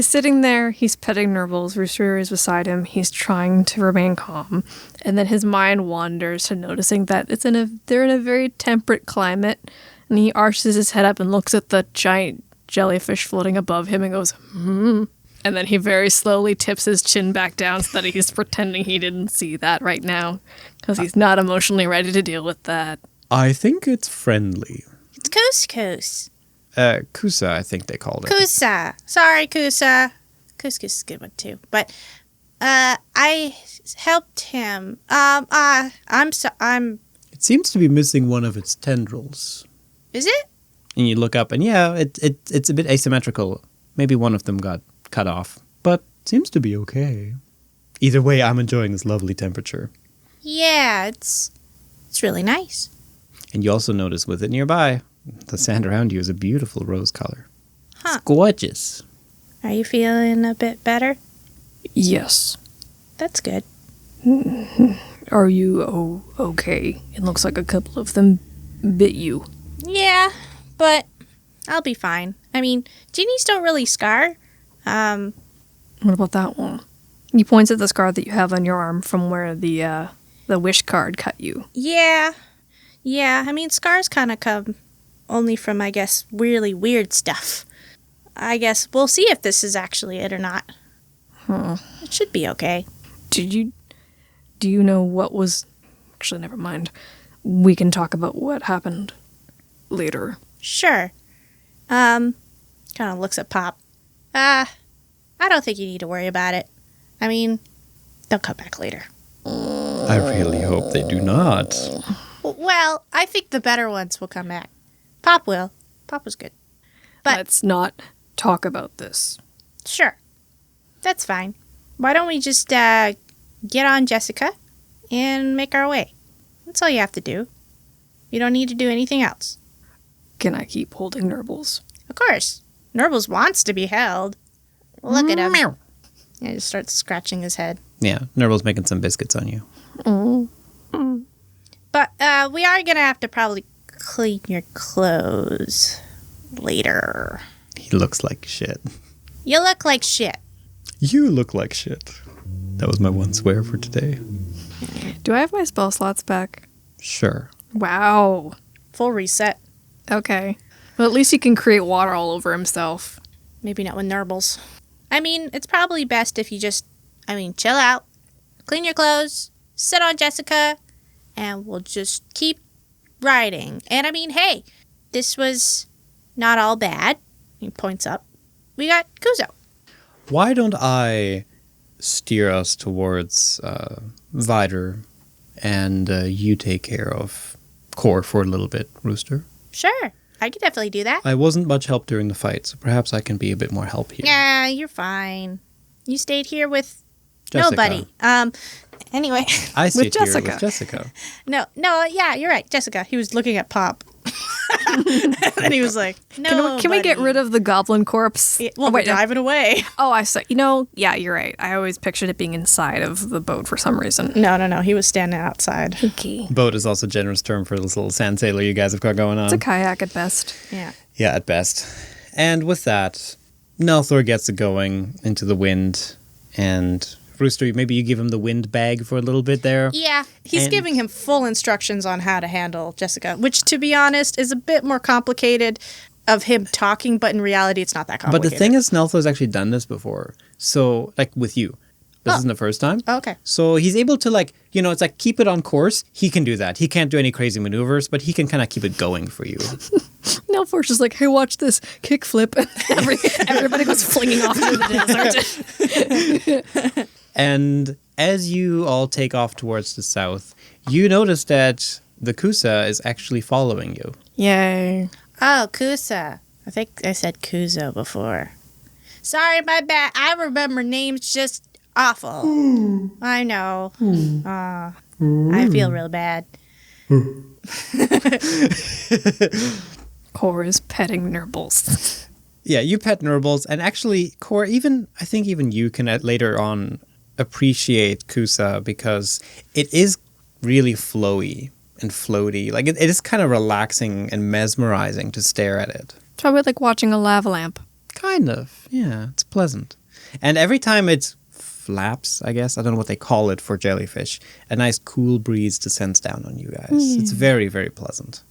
sitting there, he's petting Nurbles, Rooster is beside him, he's trying to remain calm, and then his mind wanders to noticing that they're in a very temperate climate, and he arches his head up and looks at the giant jellyfish floating above him and goes, and then he very slowly tips his chin back down so that he's pretending he didn't see that right now, because he's not emotionally ready to deal with that. I think it's friendly. It's couscous. Cusa, I think they called it. Cusa. Sorry, Cusa. Couscous is a good one too. But I helped him. It seems to be missing one of its tendrils. Is it? And you look up, and yeah, it's a bit asymmetrical. Maybe one of them got cut off, but seems to be okay. Either way, I'm enjoying this lovely temperature. Yeah, it's really nice. And you also notice with it nearby, the sand around you is a beautiful rose color. Huh. It's gorgeous. Are you feeling a bit better? Yes. That's good. Are you okay? It looks like a couple of them bit you. Yeah, but I'll be fine. I mean, genies don't really scar. What about that one? He points at the scar that you have on your arm from where the wish card cut you. Yeah. I mean, scars kind of come only from, I guess, really weird stuff. I guess we'll see if this is actually it or not. It should be okay. Do you know what was... Actually, never mind. We can talk about what happened later. Sure. Kind of looks at Pop. I don't think you need to worry about it. I mean, they'll come back later. I really hope they do not. Well, I think the better ones will come back. Pop will. Pop was good. But let's not talk about this. Sure. That's fine. Why don't we just get on Jessica and make our way? That's all you have to do. You don't need to do anything else. Can I keep holding Nurbles? Of course. Nurbles wants to be held. Look at him. Meow. Yeah, he just starts scratching his head. Yeah, Nurbles making some biscuits on you. But we are going to have to probably clean your clothes later. He looks like shit. You look like shit. You look like shit. That was my one swear for today. Do I have my spell slots back? Sure. Wow. Full reset. Okay. Well, at least he can create water all over himself. Maybe not with Nurbles. I mean, it's probably best if you just, chill out, clean your clothes, sit on Jessica, and we'll just keep riding. And hey, this was not all bad. He points up. We got Kuzo. Why don't I steer us towards Vider, and you take care of Core for a little bit, Rooster? Sure. I could definitely do that. I wasn't much help during the fight, so perhaps I can be a bit more help here. Yeah, you're fine. You stayed here with Jessica. nobody. Anyway. I stayed here Jessica. with Jessica. No, yeah, you're right. Jessica. He was looking at Pop. And he was like, no. Can we get rid of the goblin corpse? Well, we're driving away. Oh, I see. Yeah, you're right. I always pictured it being inside of the boat for some reason. No. He was standing outside. Okay. Boat is also a generous term for this little sand sailor you guys have got going on. It's a kayak at best. Yeah. Yeah, at best. And with that, Nelthor gets it going into the wind, and Rooster, maybe you give him the wind bag for a little bit there. Yeah, he's And- giving him full instructions on how to handle Jessica, which, to be honest, is a bit more complicated of him talking, but in reality, it's not that But complicated. the thing is, Nelthor's actually done this before. So, like, with you. This isn't the first time. Oh, okay. So he's able to, like, it's like keep it on course. He can do that. He can't do any crazy maneuvers, but he can kind of keep it going for you. Nelfor's just like, hey, watch this kickflip. Everybody goes flinging off into the desert. And as you all take off towards the south, you notice that the Cusa is actually following you. Yay. Oh, Cusa. I think I said Kuzo before. Sorry, my bad. I remember names just awful. I know. I feel real bad. Core is petting Nurbles. Yeah, you pet Nurbles, and actually, Core, I think even you can later on appreciate Cusa because it is really flowy and floaty. Like, it is kind of relaxing and mesmerizing to stare at it. It's probably like watching a lava lamp. Kind of, yeah, it's pleasant. And every time it flaps, I guess, I don't know what they call it for jellyfish, a nice cool breeze descends down on you guys. It's very, very pleasant.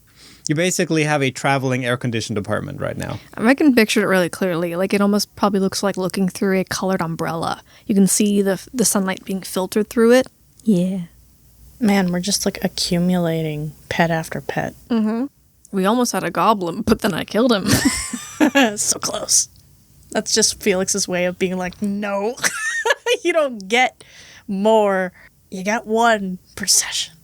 You basically have a traveling air-conditioned apartment right now. I can picture it really clearly. Like, it almost probably looks like looking through a colored umbrella. You can see the sunlight being filtered through it. Yeah. Man, we're just like accumulating pet after pet. We almost had a goblin, but then I killed him. So close. That's just Felix's way of being like, no, you don't get more. You got one per session.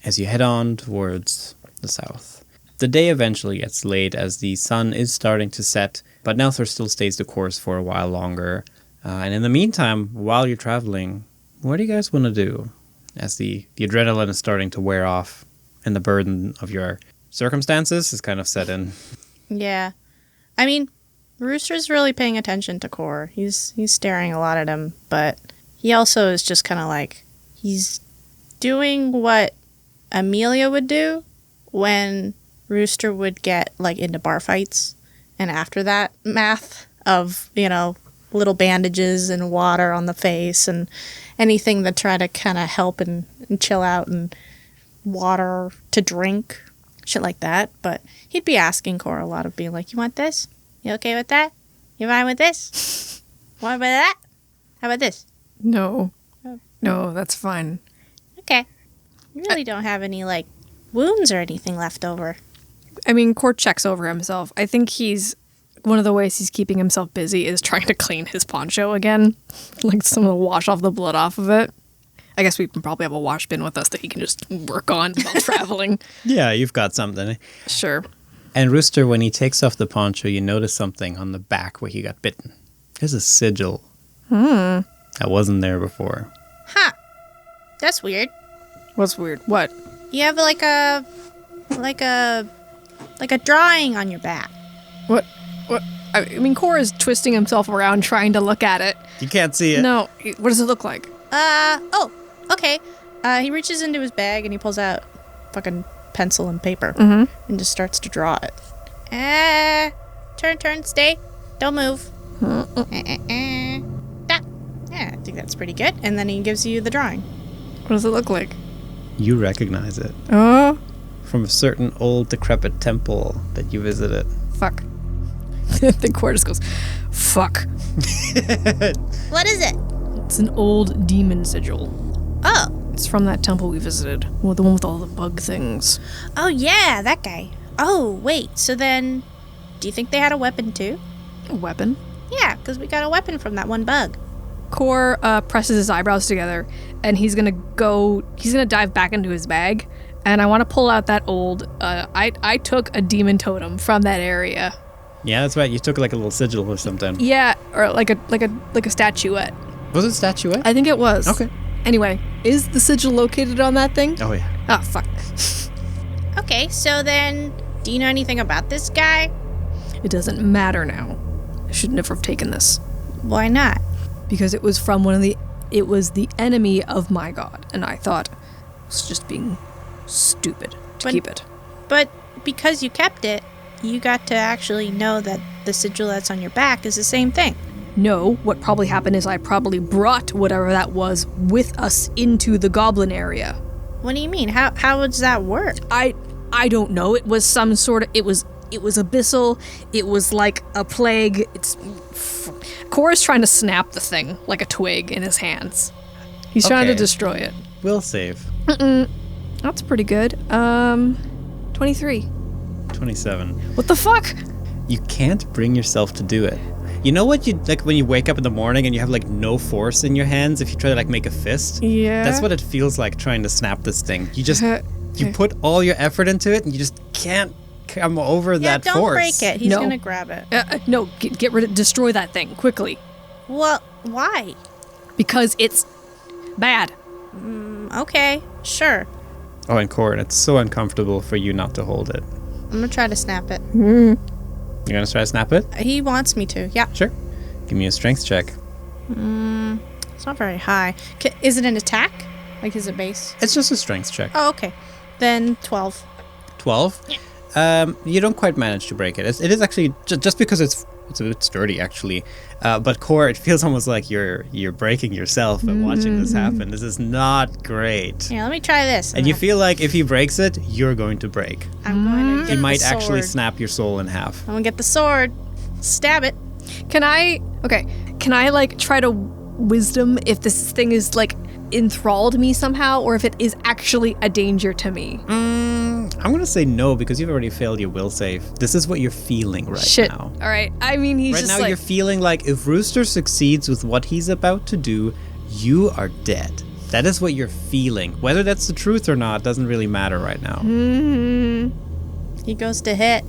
As you head on towards the south. The day eventually gets late as the sun is starting to set, but Nelthor still stays the course for a while longer. And in the meantime, while you're traveling, what do you guys want to do? As the adrenaline is starting to wear off and the burden of your circumstances is kind of set in. Yeah. I mean, Rooster's really paying attention to Core. He's staring a lot at him, but he also is just kind of like, he's doing what Amelia would do when Rooster would get like into bar fights, and after that math of, little bandages and water on the face and anything that try to kind of help and chill out, and water to drink, shit like that. But he'd be asking Cora a lot of being like, you want this? You okay with that? You fine with this? What about that? How about this? No. No, that's fine. Okay. You really don't have any like wounds or anything left over. I mean, Core checks over himself. I think one of the ways he's keeping himself busy is trying to clean his poncho again. Like, some of the wash off the blood off of it. I guess we can probably have a wash bin with us that he can just work on while traveling. Yeah, you've got something. Sure. And Rooster, when he takes off the poncho, you notice something on the back where he got bitten. There's a sigil. That wasn't there before. Huh. That's weird. What's weird? What? You have like a drawing on your back. What? I mean, Core is twisting himself around trying to look at it. You can't see it. No. What does it look like? Oh, okay. He reaches into his bag and he pulls out fucking pencil and paper and just starts to draw it. Turn, stay. Don't move. That. Yeah, I think that's pretty good. And then he gives you the drawing. What does it look like? You recognize it Oh, from a certain old decrepit temple that you visited. fuck. The Core just goes, fuck. What is it? It's an old demon sigil. Oh. It's from that temple we visited. Well, the one with all the bug things. Oh, yeah, that guy. Oh, wait. So then, do you think they had a weapon too? A weapon? Yeah, because we got a weapon from that one bug. Core presses his eyebrows together, and he's gonna dive back into his bag, and I want to pull out that old. I took a demon totem from that area. Yeah, that's right. You took like a little sigil or something. Yeah, or like a statuette. Was it statuette? I think it was. Okay. Anyway, is the sigil located on that thing? Oh, yeah. Ah, fuck. Okay, so then, do you know anything about this guy? It doesn't matter now. I should never have taken this. Why not? Because it was it was the enemy of my god, and I thought it was just being stupid to keep it. But because you kept it, you got to actually know that the sigil that's on your back is the same thing. No, what probably happened is I probably brought whatever that was with us into the goblin area. What do you mean? How does that work? I don't know. It was some sort of... It was abyssal. It was like a plague. Cora's trying to snap the thing like a twig in his hands. He's trying to destroy it. We'll save. That's pretty good. 23. 27. What the fuck? You can't bring yourself to do it. You know what you like when you wake up in the morning and you have like no force in your hands if you try to like make a fist? Yeah. That's what it feels like trying to snap this thing. You just you put all your effort into it and you just can't come over that don't force. break it. He's No. gonna grab it. No, get rid of, destroy that thing quickly. Well, why? Because it's bad. Okay, sure. Oh, and Corin, it's so uncomfortable for you not to hold it. I'm gonna try to snap it. You gonna try to snap it? He wants me to. Yeah. Sure. Give me a strength check. It's not very high. Is it an attack? Like, is it base? It's just a strength check. Oh, okay. Then 12. 12? Yeah. You don't quite manage to break it. It is actually just because it's a bit sturdy, actually. But Core, it feels almost like you're breaking yourself and watching this happen. This is not great. Yeah, let me try this. And you feel like if he breaks it, you're going to break. I'm going to get He might the actually sword. snap your soul in half. I'm gonna get the sword. Stab it. Can I like try to wisdom if this thing is like enthralled me somehow, or if it is actually a danger to me? I'm going to say no because you've already failed your will save. This is what you're feeling right now. All right. I mean, he's Right just now like... you're feeling like if Rooster succeeds with what he's about to do, you are dead. That is what you're feeling. Whether that's the truth or not doesn't really matter right now. He goes to hit.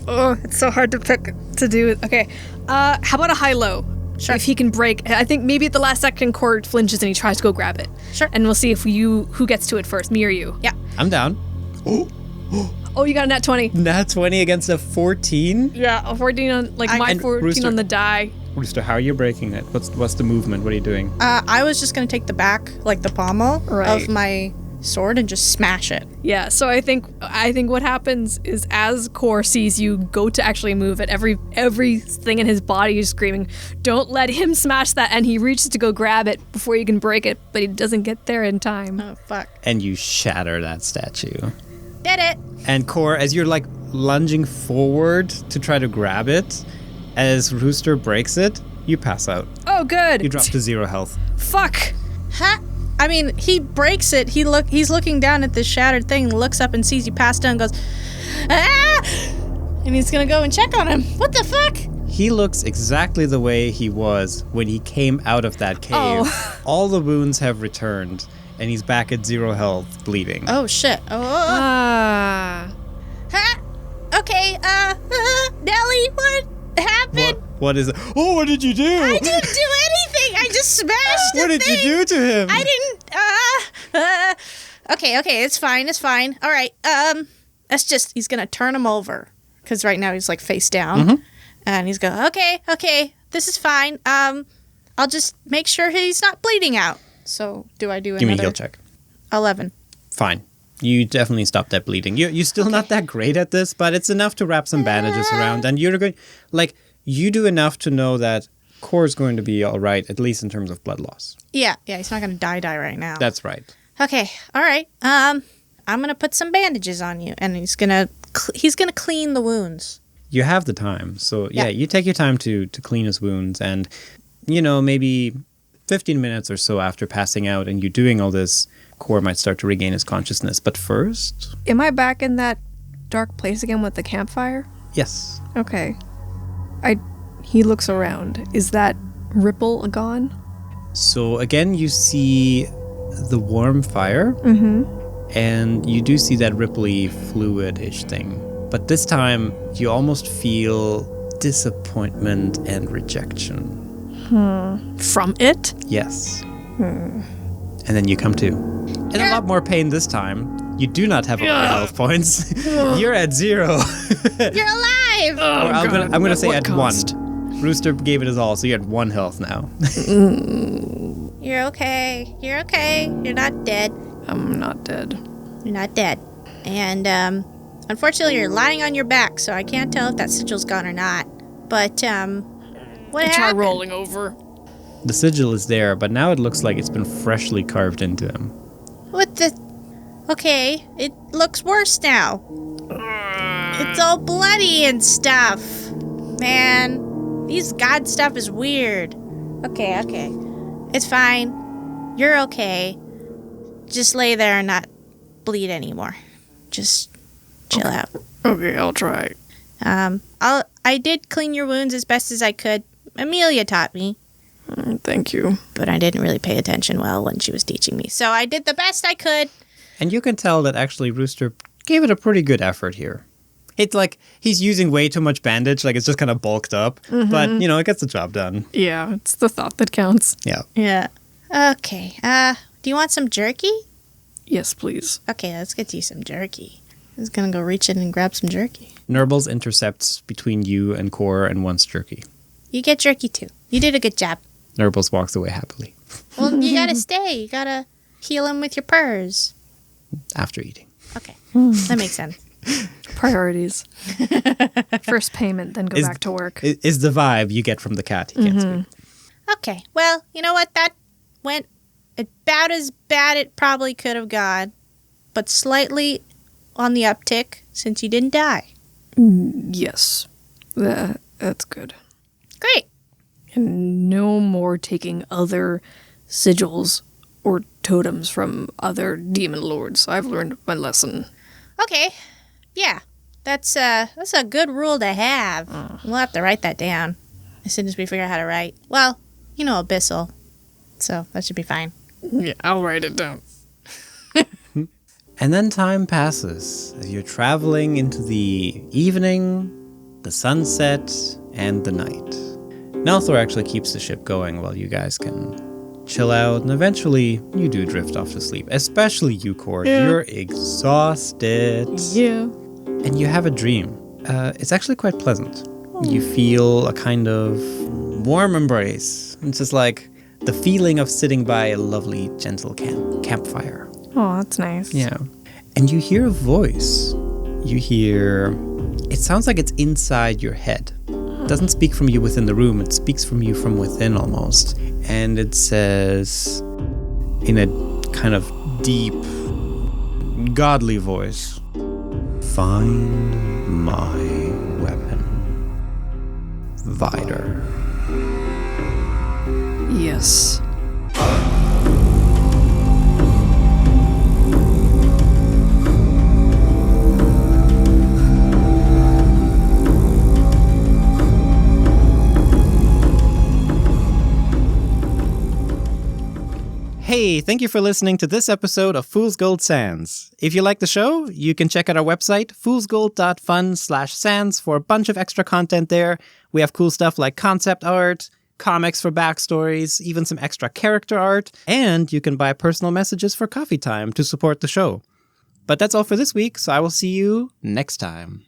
Oh, it's so hard to pick to do. Okay. How about a high-low? Sure. If he can break, I think maybe at the last second, Cord flinches and he tries to go grab it. Sure. And we'll see if who gets to it first, me or you. Yeah. I'm down. Oh, you got a nat 20. Nat 20 against a 14? Yeah, a 14 on my and 14 Rooster. on the die. Rooster, how are you breaking it? What's the movement? What are you doing? I was just gonna take the back, like the pommel Right. of my sword, and just smash it. Yeah, so I think what happens is as Core sees you go to actually move it, everything in his body is screaming, "Don't let him smash that!" And he reaches to go grab it before you can break it, but he doesn't get there in time. Oh fuck! And you shatter that statue. Did it? And Core, as you're like lunging forward to try to grab it, as Rooster breaks it, you pass out. Oh, good. You drop to 0 health. Fuck. Huh? I mean, he breaks it. He's looking down at this shattered thing, looks up and sees you pass down, and goes, "Ah!" And he's gonna go and check on him. What the fuck? He looks exactly the way he was when he came out of that cave. Oh. All the wounds have returned, and he's back at 0 health, bleeding. Oh shit! Ah. Huh? Okay. Nelly, what happened? What is it? Oh, what did you do? I didn't do anything. I just smashed the What did thing. you do to him? I didn't. Okay, it's fine. All right. That's just, he's gonna turn him over because right now he's like face down, and he's going, okay, this is fine. I'll just make sure he's not bleeding out. So, do I do Give me a another? heal check. 11. Fine. You definitely stopped that bleeding. You're still not that great at this, but it's enough to wrap some bandages around, and you're going, like, you do enough to know that Core's going to be all right, at least in terms of blood loss. Yeah, he's not gonna die right now. That's right. Okay, all right. I'm gonna put some bandages on you, and he's gonna clean the wounds. You have the time, so yeah, Yeah. you take your time to clean his wounds, and maybe 15 minutes or so after passing out and you doing all this, Core might start to regain his consciousness. But first, Am I back in that dark place again with the campfire? yes, Okay. he looks around. Is that ripple gone? So again, you see the warm fire, and you do see that ripply fluid-ish thing. But this time, you almost feel disappointment and rejection. From it? Yes. And then you come to. In a lot more pain this time. You do not have a lot of health points. You're at 0. You're alive! Or I'm gonna say What at cost? 1. Rooster gave it his all, so you're at 1 health now. You're okay. You're okay. You're not dead. I'm not dead. You're not dead. And, unfortunately, you're lying on your back, so I can't tell if that sigil's gone or not. But, what Try happened? rolling over. The sigil is there, but now it looks like it's been freshly carved into him. What the? Okay, it looks worse now. It's all bloody and stuff. Man, these god stuff is weird. Okay. It's fine. You're okay. Just lay there and not bleed anymore. Just chill out. Okay, I'll try. I did clean your wounds as best as I could. Amelia taught me, Thank you. but I didn't really pay attention well when she was teaching me. So I did the best I could. And you can tell that actually Rooster gave it a pretty good effort here. It's like he's using way too much bandage, like it's just kind of bulked up. But, it gets the job done. Yeah, it's the thought that counts. Yeah. Yeah. Okay. Do you want some jerky? Yes, please. Okay, let's get you some jerky. I was gonna go reach in and grab some jerky. Nurbles intercepts between you and Core and wants jerky. You get jerky too. You did a good job. Nurbles walks away happily Well, you gotta stay. You gotta heal him with your purrs. after eating. Okay, that makes sense. Priorities. First payment, then go back to work. Is the vibe you get from the cat. He can't speak. Okay, well, you know what? That went about as bad it probably could have gone, but slightly on the uptick since you didn't die. Yes. That's good. Great. And no more taking other sigils or totems from other demon lords. I've learned my lesson. Okay, yeah, that's a good rule to have. We'll have to write that down as soon as we figure out how to write. Well, Abyssal, so that should be fine. Yeah, I'll write it down. And then time passes as you're traveling into the evening, the sunset, and the night. Nelthor actually keeps the ship going while you guys can chill out, and eventually you do drift off to sleep. Especially you, Cord. Yeah. You're exhausted. Yeah. And you have a dream. It's actually quite pleasant. You feel a kind of warm embrace. It's just like the feeling of sitting by a lovely, gentle campfire. Oh, that's nice. Yeah. And you hear a voice. It sounds like it's inside your head. It doesn't speak from you within the room, it speaks from you from within almost. And it says, in a kind of deep, godly voice, "Find my weapon, Vider." Yes. Hey, thank you for listening to this episode of Fool's Gold Sands. If you like the show, you can check out our website, foolsgold.fun/sands, for a bunch of extra content there. We have cool stuff like concept art, comics for backstories, even some extra character art, and you can buy personal messages for coffee time to support the show. But that's all for this week, so I will see you next time.